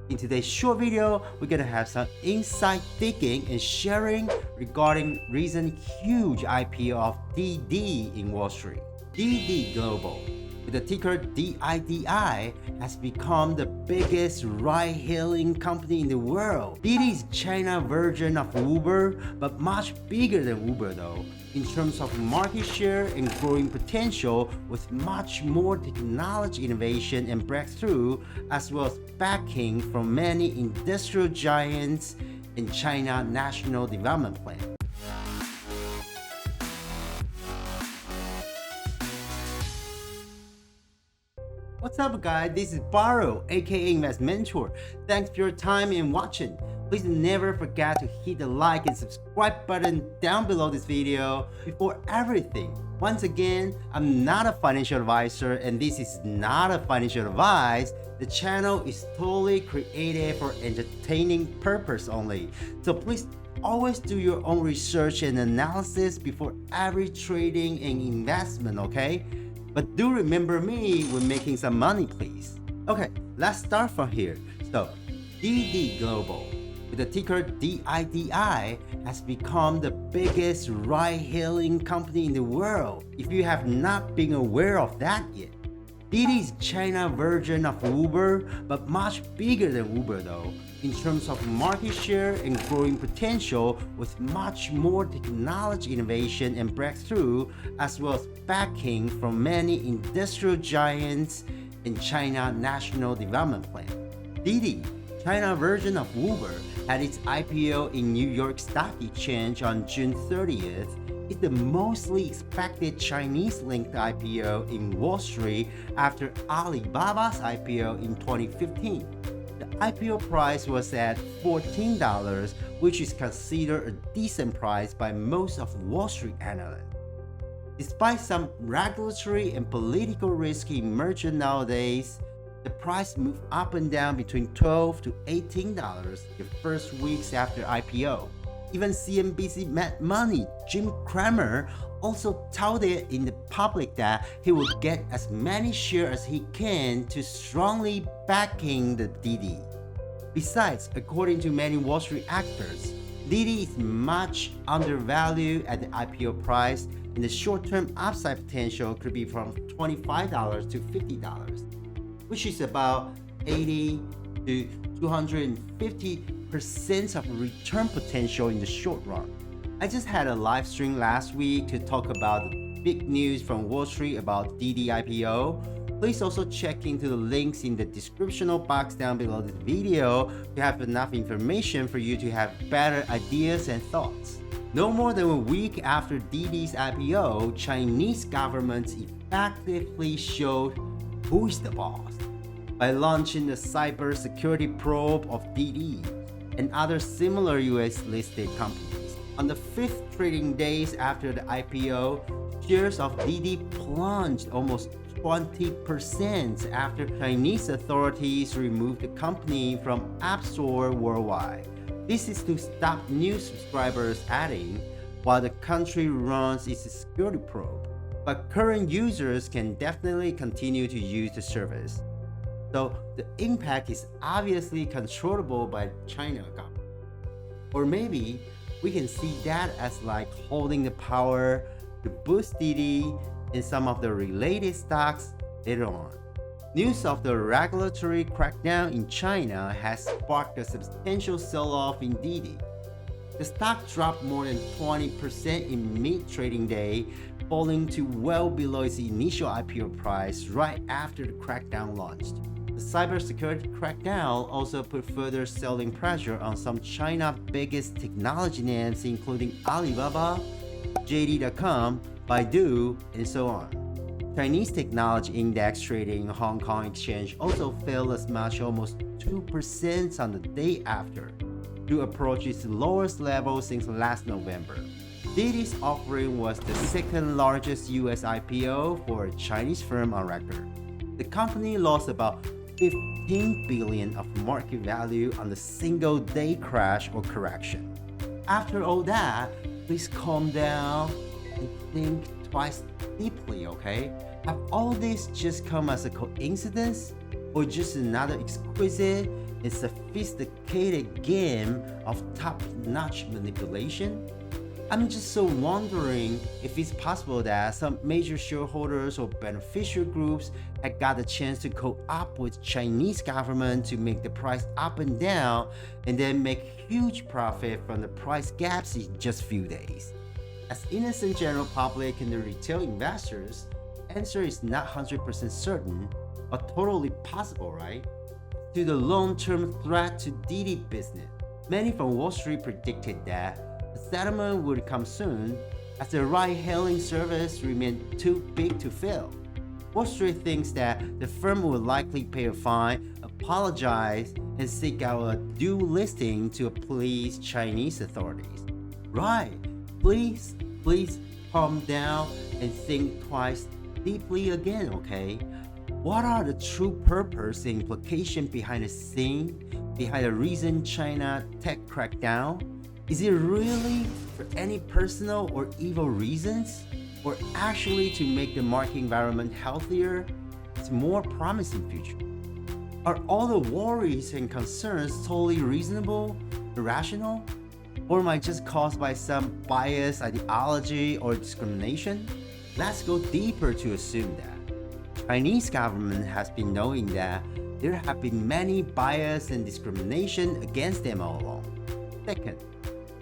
In today's short video, we're gonna have some inside digging and sharing regarding recent huge IPO of DIDI in Wall Street. DIDI Global, with the ticker DIDI, has become the biggest ride-hailing company in the world. DIDI is China version of Uber, but much bigger than Uber though, in terms of market share and growing potential, with much more technology innovation and breakthrough, as well as backing from many industrial giants and China National Development Plan. What's up guys, this is Barro, aka Investmentor. Thanks for your time and watching. Please never forget to hit the like and subscribe button down below this video. Before everything, once again, I'm not a financial advisor and this is not a financial advice. The channel is totally created for entertaining purpose only. So please always do your own research and analysis before every trading and investment, okay? But do remember me when making some money, please. Okay, let's start from here. So, DIDI Global, with the ticker DIDI, has become the biggest ride-hailing company in the world. If you have not been aware of that yet. DIDI is China version of Uber, but much bigger than Uber though, in terms of market share and growing potential, with much more technology innovation and breakthrough, as well as backing from many industrial giants and China National Development Plan. DIDI, China version of Uber, had its IPO in New York Stock Exchange on June 30th. It's the mostly expected Chinese-linked IPO in Wall Street after Alibaba's IPO in 2015. The IPO price was at $14, which is considered a decent price by most of Wall Street analysts. Despite some regulatory and political risk emerging nowadays, the price moved up and down between $12 to $18 the first weeks after IPO. Even CNBC Mad Money Jim Cramer also touted in the public that he would get as many shares as he can to strongly backing the DIDI. Besides, according to many Wall Street actors, DIDI is much undervalued at the IPO price, and the short-term upside potential could be from $25 to $50, which is about 80 to 250% of return potential in the short run. I just had a live stream last week to talk about the big news from Wall Street about DIDI IPO. Please also check into the links in the description box down below this video to have enough information for you to have better ideas and thoughts. No more than a week after DIDI's IPO, Chinese government effectively showed who is the boss by launching the cybersecurity probe of DIDI and other similar US listed companies. On the 5th trading days after the IPO, shares of DIDI plunged almost 20% after Chinese authorities removed the company from App Store worldwide. This is to stop new subscribers adding while the country runs its security probe. But current users can definitely continue to use the service. So the impact is obviously controllable by China government. Or maybe we can see that as like holding the power to boost DIDI and some of the related stocks later on. News of the regulatory crackdown in China has sparked a substantial sell-off in DIDI. The stock dropped more than 20% in mid-trading day, falling to well below its initial IPO price right after the crackdown launched. The cybersecurity crackdown also put further selling pressure on some China's biggest technology names, including Alibaba, JD.com, Baidu, and so on. Chinese technology index trading in Hong Kong exchange also fell as much almost 2% on the day after, to approach its lowest level since last November. DIDI's offering was the second largest US IPO for a Chinese firm on record. The company lost about $15 billion of market value on the single day crash or correction. After all that, please calm down and think twice deeply, okay? Have all this just come as a coincidence or just another exquisite and sophisticated game of top-notch manipulation? I'm just so wondering if it's possible that some major shareholders or beneficial groups had got the chance to co-op with Chinese government to make the price up and down and then make huge profit from the price gaps in just few days. As innocent general public and the retail investors, answer is not 100% certain, but totally possible, right? To the long-term threat to Didi business, many from Wall Street predicted that the settlement would come soon as the ride-hailing service remained too big to fail. Wall Street thinks that the firm will likely pay a fine, apologize, and seek out a due listing to please Chinese authorities. Right, please calm down and think twice deeply again, okay? What are the true purpose and implication behind the scene, behind the recent China tech crackdown? Is it really for any personal or evil reasons? Or actually to make the market environment healthier? It's a more promising future. Are all the worries and concerns totally reasonable, irrational? Or am I just caused by some bias, ideology, or discrimination? Let's go deeper to assume that. Chinese government has been knowing that there have been many bias and discrimination against them all along. Second,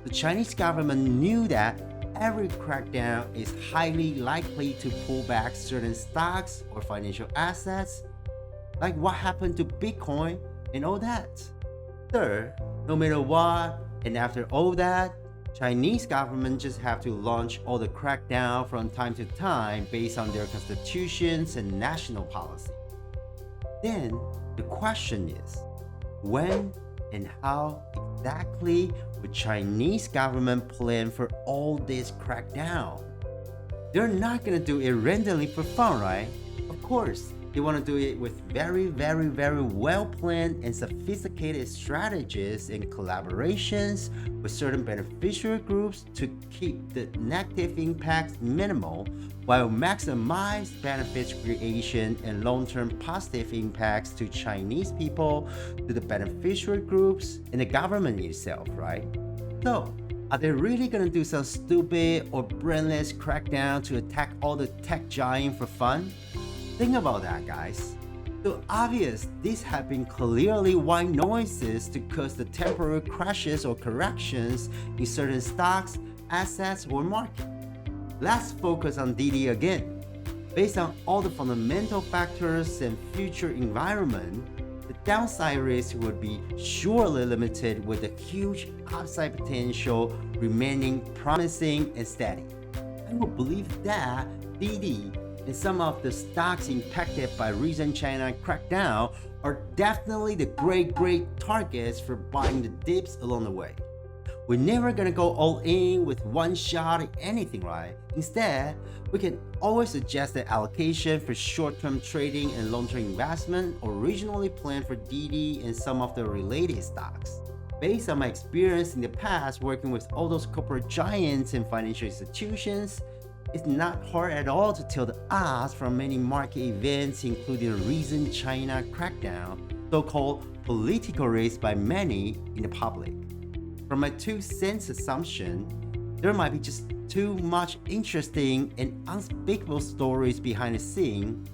the Chinese government knew that every crackdown is highly likely to pull back certain stocks or financial assets, like what happened to Bitcoin and all that. Third, no matter what, and after all that, Chinese government just have to launch all the crackdown from time to time based on their constitutions and national policy. Then the question is, when and how exactly would Chinese government plan for all this crackdown? They're not gonna do it randomly for fun, right? Of course, they want to do it with very well planned and sophisticated strategies and collaborations with certain beneficiary groups to keep the negative impacts minimal while maximize benefits creation and long-term positive impacts to Chinese people, to the beneficiary groups, and the government itself, right? So, are they really gonna do some stupid or brainless crackdown to attack all the tech giants for fun? Think about that, guys. So obvious, these have been clearly white noises to cause the temporary crashes or corrections in certain stocks, assets, or market. Let's focus on Didi again. Based on all the fundamental factors and future environment, the downside risk would be surely limited with the huge upside potential remaining promising and steady. I would believe that Didi and some of the stocks impacted by recent China crackdown are definitely the great targets for buying the dips along the way. We're never gonna go all in with one shot at anything, right? Instead, we can always adjust the allocation for short-term trading and long-term investment, originally planned for Didi and some of the related stocks. Based on my experience in the past working with all those corporate giants and financial institutions, it's not hard at all to tell the odds from many market events, including the recent China crackdown, so-called political risk by many in the public. From my 2 cents assumption, there might be just too much interesting and unspeakable stories behind the scene.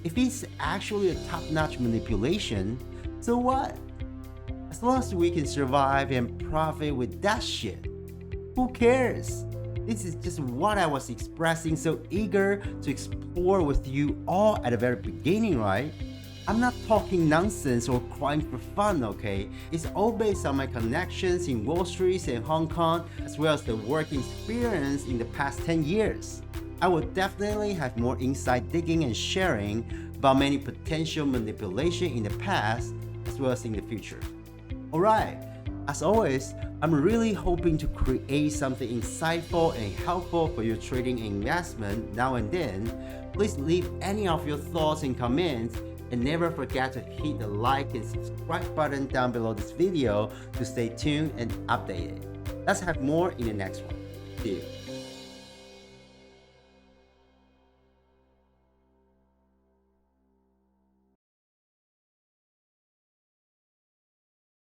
If it's actually a top-notch manipulation, so what? As long as we can survive and profit with that shit, who cares? This is just what I was expressing, so eager to explore with you all at the very beginning, right? I'm not talking nonsense or crying for fun, okay? It's all based on my connections in Wall Street and Hong Kong, as well as the working experience in the past 10 years. I will definitely have more insight digging and sharing about many potential manipulation in the past, as well as in the future. Alright, as always, I'm really hoping to create something insightful and helpful for your trading and investment now and then. Please leave any of your thoughts and comments, and never forget to hit the like and subscribe button down below this video to stay tuned and updated. Let's have more in the next one. See you.